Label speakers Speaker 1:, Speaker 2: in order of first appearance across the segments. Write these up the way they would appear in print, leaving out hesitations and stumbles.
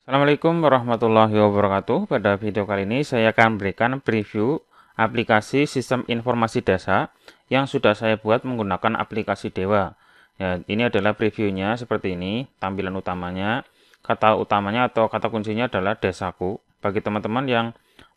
Speaker 1: Assalamualaikum warahmatullahi wabarakatuh. Pada video kali ini saya akan berikan preview aplikasi sistem informasi desa yang sudah saya buat menggunakan aplikasi Dewa. Ya, ini adalah previewnya seperti ini, tampilan utamanya. Kata utamanya atau kata kuncinya adalah desaku. Bagi teman-teman yang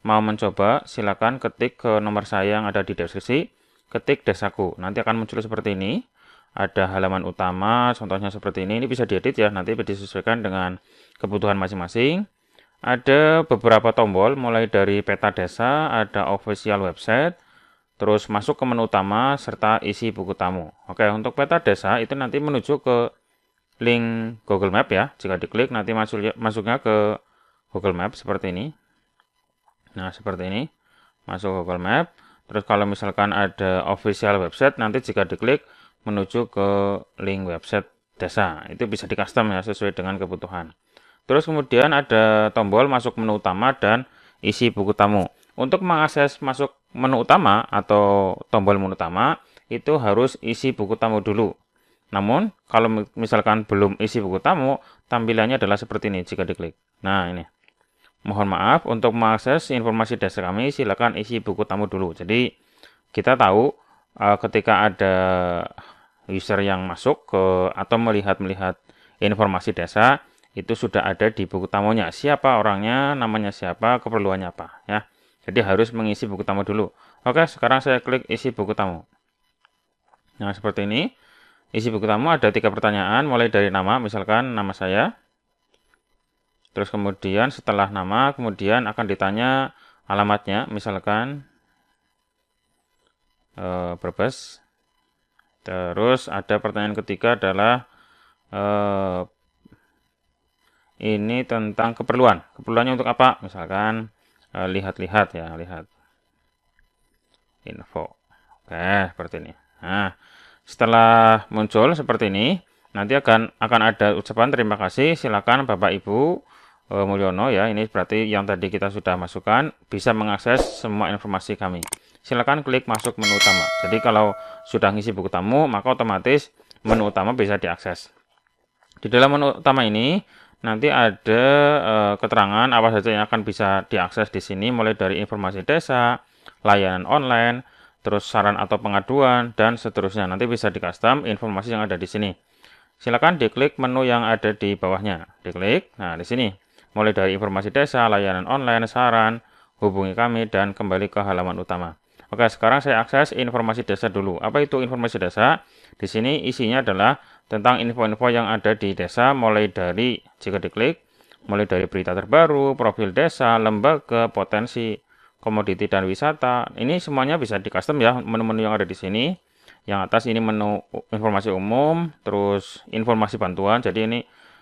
Speaker 1: mau mencoba, silakan ketik ke nomor saya yang ada di deskripsi, ketik desaku. Nanti akan muncul seperti ini. Ada halaman utama, contohnya seperti ini bisa diedit ya, nanti disesuaikan dengan kebutuhan masing-masing. Ada beberapa tombol, mulai dari peta desa, ada official website, terus masuk ke menu utama, serta isi buku tamu. Oke, untuk peta desa itu nanti menuju ke link Google Map ya. Jika diklik nanti masuknya ke Google Map seperti ini. Nah, seperti ini. Masuk Google Map. Terus kalau misalkan ada official website, nanti jika diklik menuju ke link website desa. Itu bisa di custom ya, sesuai dengan kebutuhan. Terus kemudian ada tombol masuk menu utama dan isi buku tamu. Untuk mengakses masuk menu utama atau tombol menu utama, itu harus isi buku tamu dulu. Namun, kalau misalkan belum isi buku tamu, tampilannya adalah seperti ini jika diklik. Nah, ini. Mohon maaf, untuk mengakses informasi desa kami, silakan isi buku tamu dulu. Jadi, kita tahu ketika ada user yang masuk ke atau melihat informasi desa, itu sudah ada di buku tamunya. Siapa orangnya, namanya siapa, keperluannya apa ya. Jadi harus mengisi buku tamu dulu. Oke, sekarang saya klik isi buku tamu. Nah, seperti ini. Isi buku tamu ada 3 pertanyaan, mulai dari nama, misalkan nama saya. Terus kemudian setelah nama, kemudian akan ditanya alamatnya, misalkan Brebes. Terus ada pertanyaan ketiga adalah ini tentang keperluan. Keperluannya untuk apa? Misalkan lihat-lihat ya, lihat info. Oke, seperti ini. Nah, setelah muncul seperti ini, nanti akan ada ucapan terima kasih. Silakan Bapak Ibu Mulyono ya. Ini berarti yang tadi kita sudah masukkan bisa mengakses semua informasi kami. Silakan klik masuk menu utama. Jadi kalau sudah ngisi buku tamu, maka otomatis menu utama bisa diakses. Di dalam menu utama ini nanti ada keterangan apa saja yang akan bisa diakses di sini, mulai dari informasi desa, layanan online, terus saran atau pengaduan, dan seterusnya. Nanti bisa di custom informasi yang ada di sini. Silakan diklik menu yang ada di bawahnya. Diklik. Nah, di sini mulai dari informasi desa, layanan online, saran, hubungi kami, dan kembali ke halaman utama. Oke, sekarang saya akses informasi desa dulu. Apa itu informasi desa? Di sini isinya adalah tentang info-info yang ada di desa, mulai dari, jika diklik, mulai dari berita terbaru, profil desa, lembaga, potensi, komoditi dan wisata. Ini semuanya bisa di custom ya, menu-menu yang ada di sini. Yang atas ini menu informasi umum, terus informasi bantuan. Jadi ini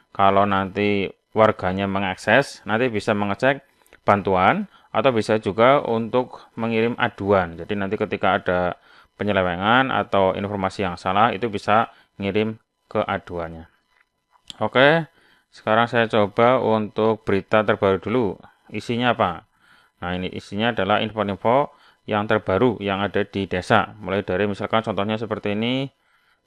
Speaker 1: kalau nanti warganya mengakses, nanti bisa mengecek bantuan, atau bisa juga untuk mengirim aduan. Jadi nanti ketika ada penyelewengan atau informasi yang salah, itu bisa ngirim ke aduannya. Oke, sekarang saya coba untuk berita terbaru dulu. Isinya apa? Nah, ini isinya adalah info-info yang terbaru yang ada di desa. Mulai dari misalkan contohnya seperti ini,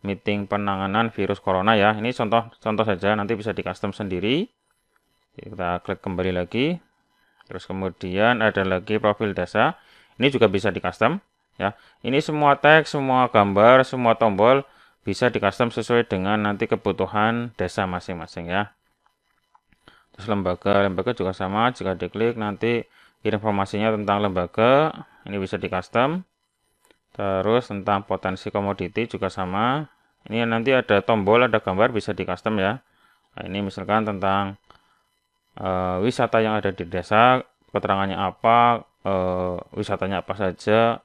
Speaker 1: meeting penanganan virus corona ya. Ini contoh saja, nanti bisa di custom sendiri. Kita klik kembali lagi. Terus kemudian ada lagi profil desa. Ini juga bisa di custom ya. Ini semua teks, semua gambar, semua tombol bisa di custom sesuai dengan nanti kebutuhan desa masing-masing ya. Terus lembaga juga sama, jika diklik nanti informasinya tentang lembaga, ini bisa di custom. Terus tentang potensi komoditi juga sama. Ini nanti ada tombol, ada gambar bisa di custom ya. Nah, ini misalkan tentang wisata yang ada di desa, keterangannya apa, wisatanya apa saja,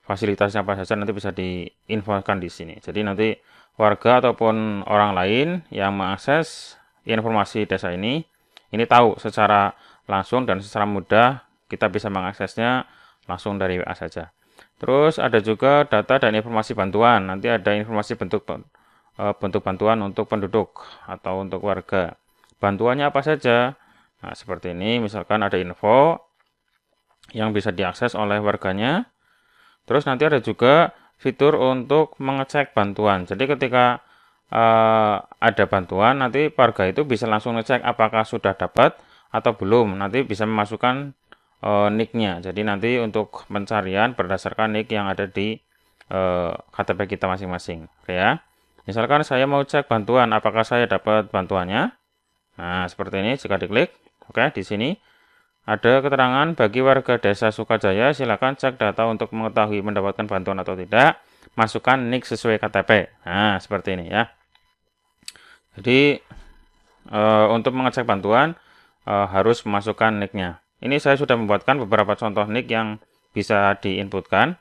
Speaker 1: fasilitasnya apa saja, nanti bisa diinfokan di sini. Jadi nanti warga ataupun orang lain yang mengakses informasi desa ini tahu secara langsung dan secara mudah, kita bisa mengaksesnya langsung dari WA saja. Terus ada juga data dan informasi bantuan. Nanti ada informasi bentuk bantuan untuk penduduk atau untuk warga. Bantuannya apa saja? Nah, seperti ini, misalkan ada info yang bisa diakses oleh warganya. Terus nanti ada juga fitur untuk mengecek bantuan. Jadi ketika ada bantuan, nanti warga itu bisa langsung ngecek apakah sudah dapat atau belum. Nanti bisa memasukkan nicknya. Jadi nanti untuk pencarian berdasarkan nick yang ada di KTP kita masing-masing. Oke ya. Misalkan saya mau cek bantuan, apakah saya dapat bantuannya. Nah, seperti ini jika diklik. Oke, di sini ada keterangan bagi warga desa Sukajaya, silakan cek data untuk mengetahui mendapatkan bantuan atau tidak. Masukkan nick sesuai KTP. Nah, seperti ini ya. Jadi untuk mengecek bantuan harus memasukkan nicknya. Ini saya sudah membuatkan beberapa contoh nick yang bisa diinputkan,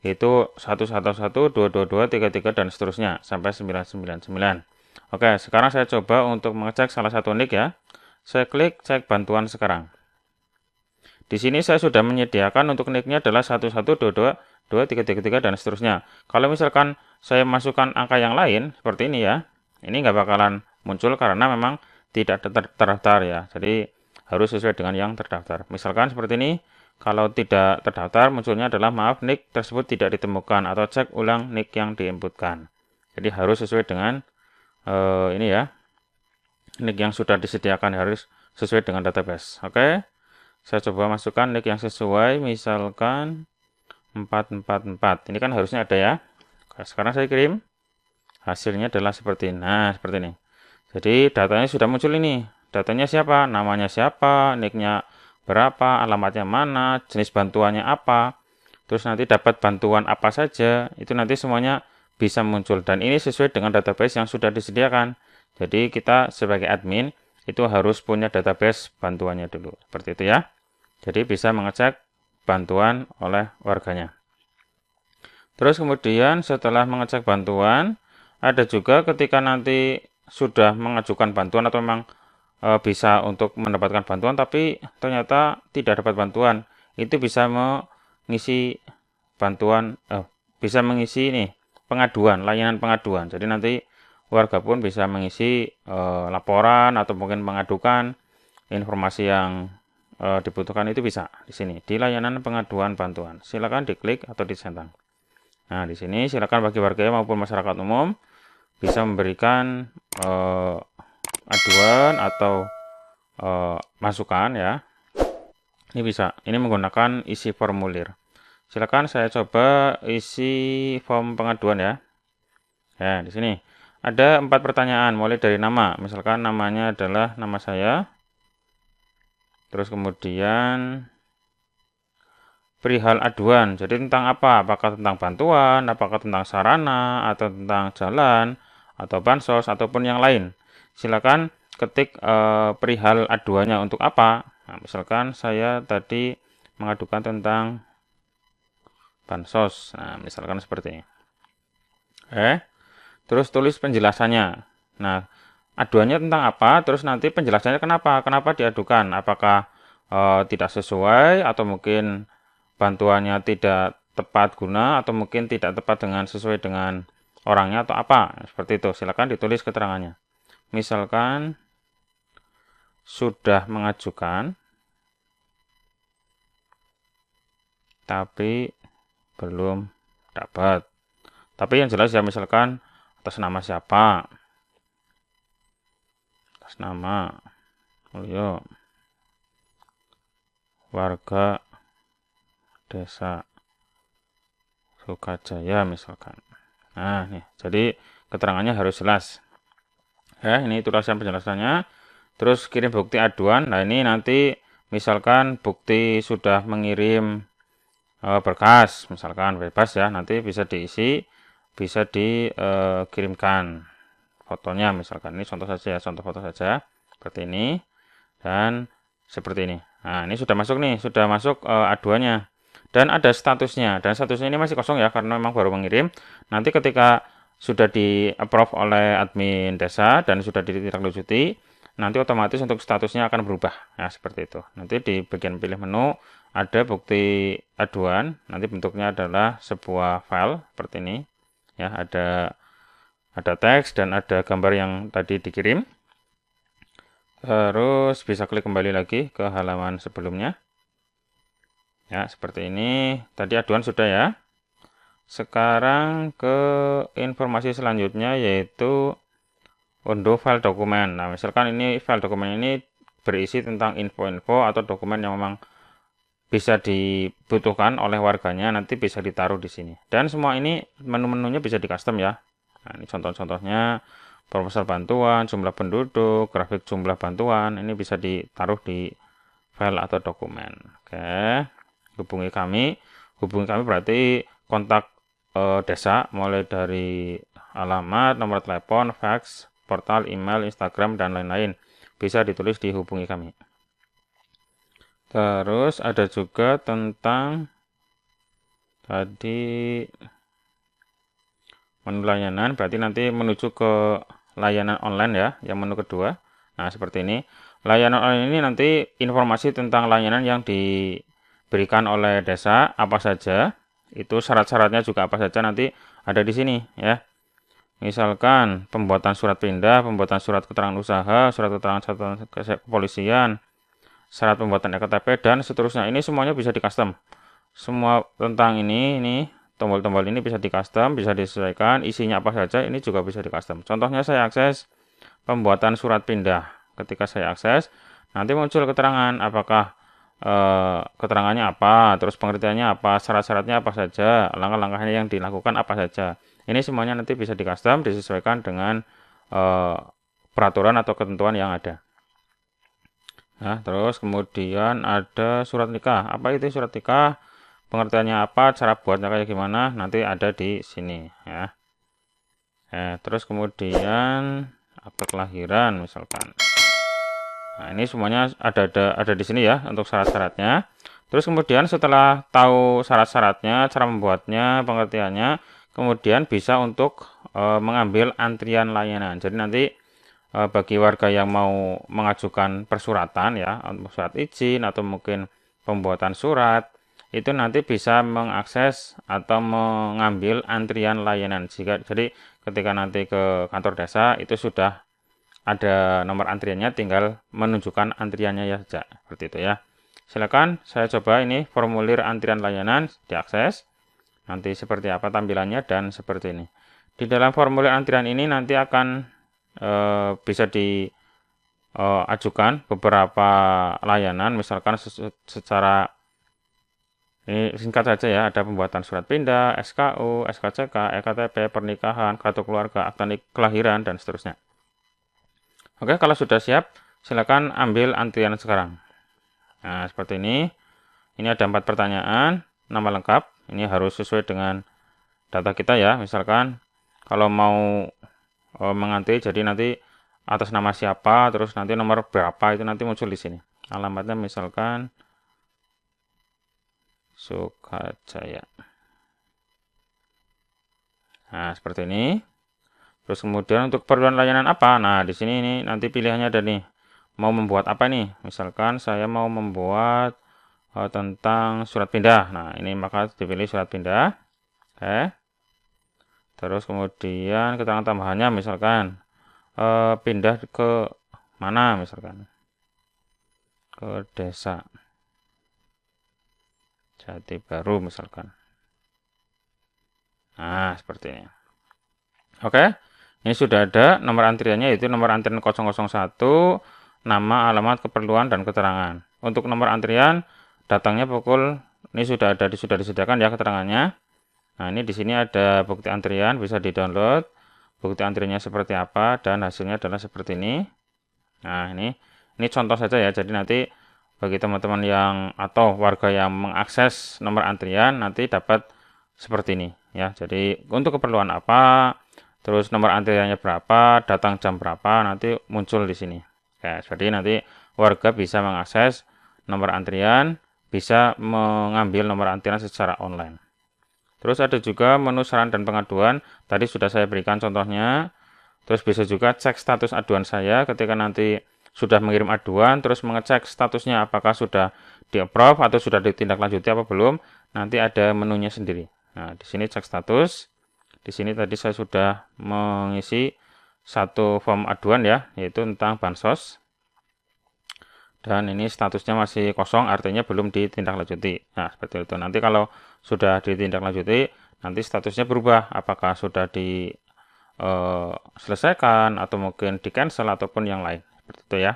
Speaker 1: yaitu 111, 222, 33 dan seterusnya sampai 999. Oke, sekarang saya coba untuk mengecek salah satu nick ya. Saya klik cek bantuan sekarang. Di sini saya sudah menyediakan untuk nicknya adalah 1122, 2333 dan seterusnya. Kalau misalkan saya masukkan angka yang lain seperti ini ya, ini nggak bakalan muncul karena memang tidak terdaftar ya. Jadi harus sesuai dengan yang terdaftar. Misalkan seperti ini, kalau tidak terdaftar munculnya adalah maaf nick tersebut tidak ditemukan atau cek ulang nick yang diinputkan. Jadi harus sesuai dengan ini ya, nick yang sudah disediakan harus sesuai dengan database. Oke. Saya coba masukkan nick yang sesuai, misalkan 444. Ini kan harusnya ada ya. Sekarang saya kirim. Hasilnya adalah seperti ini. Nah, seperti ini. Jadi datanya sudah muncul ini. Datanya siapa? Namanya siapa? Nicknya berapa? Alamatnya mana? Jenis bantuannya apa? Terus nanti dapat bantuan apa saja. Itu nanti semuanya bisa muncul. Dan ini sesuai dengan database yang sudah disediakan. Jadi kita sebagai admin itu harus punya database bantuannya dulu. Seperti itu ya. Jadi bisa mengecek bantuan oleh warganya. Terus kemudian setelah mengecek bantuan, ada juga ketika nanti sudah mengajukan bantuan atau memang bisa untuk mendapatkan bantuan tapi ternyata tidak dapat bantuan, itu bisa mengisi bantuan, bisa mengisi ini pengaduan, layanan pengaduan. Jadi nanti warga pun bisa mengisi laporan atau mungkin mengadukan informasi yang dibutuhkan, itu bisa di sini di layanan pengaduan bantuan. Silakan diklik atau disentang. Nah, di sini silakan bagi warga maupun masyarakat umum bisa memberikan aduan atau masukan ya. Ini bisa. Ini menggunakan isi formulir. Silakan saya coba isi form pengaduan ya. Ya, di sini ada 4 pertanyaan mulai dari nama. Misalkan namanya adalah nama saya. Terus kemudian perihal aduan, jadi tentang apa? Apakah tentang bantuan, apakah tentang sarana, atau tentang jalan, atau bansos, ataupun yang lain. Silakan ketik perihal aduannya untuk apa. Nah, misalkan saya tadi mengadukan tentang bansos. Nah, misalkan seperti ini. Terus tulis penjelasannya. Nah, aduannya tentang apa, terus nanti penjelasannya kenapa diadukan, apakah tidak sesuai atau mungkin bantuannya tidak tepat guna atau mungkin tidak tepat dengan sesuai dengan orangnya atau apa, seperti itu. Silakan ditulis keterangannya. Misalkan sudah mengajukan tapi belum dapat, tapi yang jelas ya, misalkan atas nama siapa, atas nama Mulyo, warga desa Sukajaya misalkan. Nah, nih, jadi keterangannya harus jelas. Ya, ini tulisan penjelasannya. Terus kirim bukti aduan. Nah, ini nanti misalkan bukti sudah mengirim berkas, misalkan bebas ya, nanti bisa diisi, bisa dikirimkan fotonya, misalkan ini contoh saja ya, contoh foto saja seperti ini dan seperti ini. Nah, ini sudah masuk nih, sudah masuk aduannya. Dan ada statusnya, dan statusnya ini masih kosong ya, karena memang baru mengirim. Nanti ketika sudah di-approve oleh admin desa dan sudah ditindaklanjuti, nanti otomatis untuk statusnya akan berubah. Ya, seperti itu. Nanti di bagian pilih menu, ada bukti aduan, nanti bentuknya adalah sebuah file, seperti ini. Ya, ada teks dan ada gambar yang tadi dikirim. Terus bisa klik kembali lagi ke halaman sebelumnya. Ya, seperti ini. Tadi aduan sudah ya. Sekarang ke informasi selanjutnya, yaitu unduh file dokumen. Nah, misalkan ini file dokumen ini berisi tentang info-info atau dokumen yang memang bisa dibutuhkan oleh warganya, nanti bisa ditaruh di sini. Dan semua ini menu-menunya bisa di custom ya. Nah, ini contoh-contohnya, proposal bantuan, jumlah penduduk, grafik jumlah bantuan, ini bisa ditaruh di file atau dokumen. Oke, hubungi kami. Hubungi kami berarti kontak desa, mulai dari alamat, nomor telepon, fax, portal, email, Instagram, dan lain-lain. Bisa ditulis di hubungi kami. Terus ada juga tentang tadi menu layanan, berarti nanti menuju ke layanan online ya, yang menu kedua. Nah, seperti ini. Layanan online ini nanti informasi tentang layanan yang diberikan oleh desa apa saja, itu syarat-syaratnya juga apa saja nanti ada di sini ya. Misalkan pembuatan surat pindah, pembuatan surat keterangan usaha, surat keterangan catatan kepolisian, syarat pembuatan EKTP, dan seterusnya. Ini semuanya bisa di custom. Semua tentang ini tombol-tombol ini bisa di custom, bisa disesuaikan, isinya apa saja, ini juga bisa di custom. Contohnya saya akses pembuatan surat pindah. Ketika saya akses, nanti muncul keterangan apakah keterangannya apa, terus pengertiannya apa, syarat-syaratnya apa saja, langkah-langkahnya yang dilakukan apa saja. Ini semuanya nanti bisa di custom, disesuaikan dengan peraturan atau ketentuan yang ada. Nah, terus kemudian ada surat nikah. Apa itu surat nikah? Pengertiannya apa? Cara buatnya kayak gimana? Nanti ada di sini ya. Terus kemudian akte kelahiran misalkan. Nah, ini semuanya ada di sini ya untuk syarat-syaratnya. Terus kemudian setelah tahu syarat-syaratnya, cara membuatnya, pengertiannya, kemudian bisa untuk mengambil antrian layanan. Jadi nanti bagi warga yang mau mengajukan persuratan ya, surat izin atau mungkin pembuatan surat, itu nanti bisa mengakses atau mengambil antrian layanan. Jadi ketika nanti ke kantor desa itu sudah ada nomor antriannya, tinggal menunjukkan antriannya ya saja, seperti itu ya. Silakan saya coba ini formulir antrian layanan, diakses. Nanti seperti apa tampilannya dan seperti ini. Di dalam formulir antrian ini nanti akan bisa diajukan beberapa layanan, misalkan secara ini singkat saja ya, ada pembuatan surat pindah, SKU, SKCK, EKTP, pernikahan, kartu keluarga, akta kelahiran, dan seterusnya. Oke, kalau sudah siap, silakan ambil antrian sekarang. Nah, seperti ini. Ini ada 4 pertanyaan, nama lengkap, ini harus sesuai dengan data kita ya, misalkan kalau mau mengantri, jadi nanti atas nama siapa, terus nanti nomor berapa itu nanti muncul di sini. Alamatnya misalkan Sukajaya. Nah, seperti ini. Terus kemudian untuk keperluan layanan apa? Nah, di sini ini nanti pilihannya ada nih. Mau membuat apa nih? Misalkan saya mau membuat tentang surat pindah. Nah, ini maka dipilih surat pindah. Oke. Terus kemudian keterangan tambahannya misalkan pindah ke mana misalkan, ke desa Jati Baru misalkan. Nah, seperti ini. Oke, ini sudah ada nomor antriannya, yaitu nomor antrian 001, nama, alamat, keperluan, dan keterangan. Untuk nomor antrian datangnya pukul, ini sudah disediakan ya keterangannya. Nah, ini di sini ada bukti antrian, bisa di-download. Bukti antriannya seperti apa dan hasilnya adalah seperti ini. Nah, ini contoh saja ya. Jadi nanti bagi teman-teman yang atau warga yang mengakses nomor antrian nanti dapat seperti ini ya. Jadi untuk keperluan apa, terus nomor antriannya berapa, datang jam berapa, nanti muncul di sini. Ya, jadi nanti warga bisa mengakses nomor antrian, bisa mengambil nomor antrian secara online. Terus ada juga menu saran dan pengaduan, tadi sudah saya berikan contohnya. Terus bisa juga cek status aduan saya ketika nanti sudah mengirim aduan, terus mengecek statusnya apakah sudah di-approve atau sudah ditindaklanjuti apa belum, nanti ada menunya sendiri. Nah, di sini cek status. Di sini tadi saya sudah mengisi satu form aduan ya, yaitu tentang bansos. Dan ini statusnya masih kosong, artinya belum ditindaklanjuti. Nah, seperti itu. Nanti kalau sudah ditindaklanjuti, nanti statusnya berubah. Apakah sudah selesaikan atau mungkin di cancel ataupun yang lain seperti itu ya.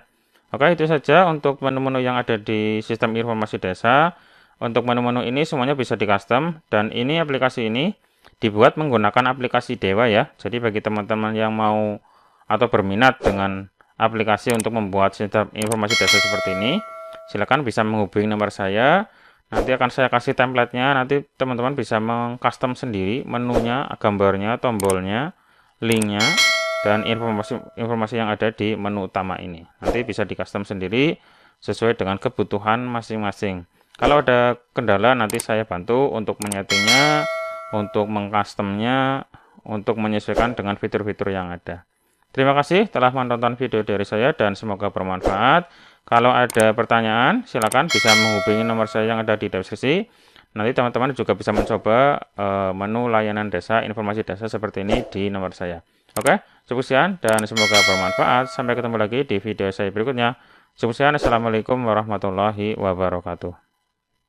Speaker 1: Oke, itu saja untuk menu-menu yang ada di sistem informasi desa. Untuk menu-menu ini semuanya bisa di custom, dan ini aplikasi ini dibuat menggunakan aplikasi Dewa ya. Jadi bagi teman-teman yang mau atau berminat dengan aplikasi untuk membuat sistem informasi desa seperti ini, silakan bisa menghubungi nomor saya. Nanti akan saya kasih template-nya, nanti teman-teman bisa mengcustom sendiri menunya, gambarnya, tombolnya, linknya, dan informasi yang ada di menu utama ini. Nanti bisa di custom sendiri sesuai dengan kebutuhan masing-masing. Kalau ada kendala nanti saya bantu untuk menyetingnya, untuk mengcustomnya, untuk menyesuaikan dengan fitur-fitur yang ada. Terima kasih telah menonton video dari saya dan semoga bermanfaat. Kalau ada pertanyaan, silakan bisa menghubungi nomor saya yang ada di deskripsi. Nanti teman-teman juga bisa mencoba menu layanan desa, informasi desa seperti ini di nomor saya. Oke, cukup sekian dan semoga bermanfaat. Sampai ketemu lagi di video saya berikutnya. Cukup sekian. Assalamualaikum warahmatullahi wabarakatuh.